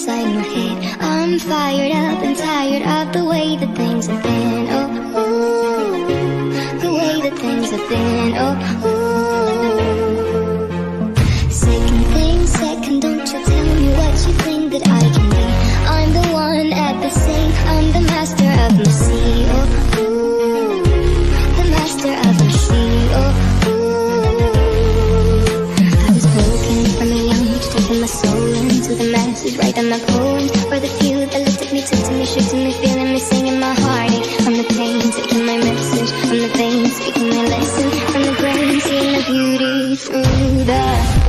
inside my head. I'm fired up and tired of the way that things have been. Oh, ooh, the way that things have been. Oh, ooh. Second thing, second, don't you tell me what you think that I can be. I'm the one at the same, I'm the master of my sea. Oh, ooh, the master of my sea. Oh, taking my soul into the masses, writing my poems for the few that looked at me, took to me, shook to me, feeling me, singing my heartache. From the pain, taking my message, from the veins, speaking my lesson, from the brain, seeing the beauty through the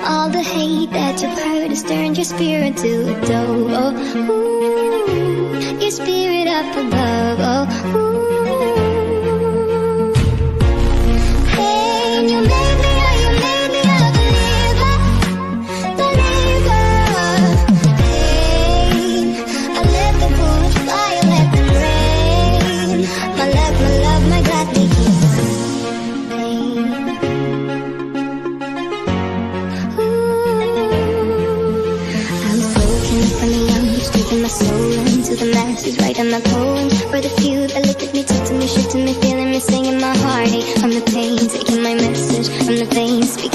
all the hate that you've heard has turned your spirit to a dove. Oh, ooh, your spirit up above. Oh, ooh. Hey, and you made me a believer, believer. Hey, I let the bullets fly, I let them rain. My love, my God, they keep my soul into the masses, writing my poems for the few that looked at me, took to me, shook to me, feeling me, singing my heartache. From the pain, taking my message, from the veins, speaking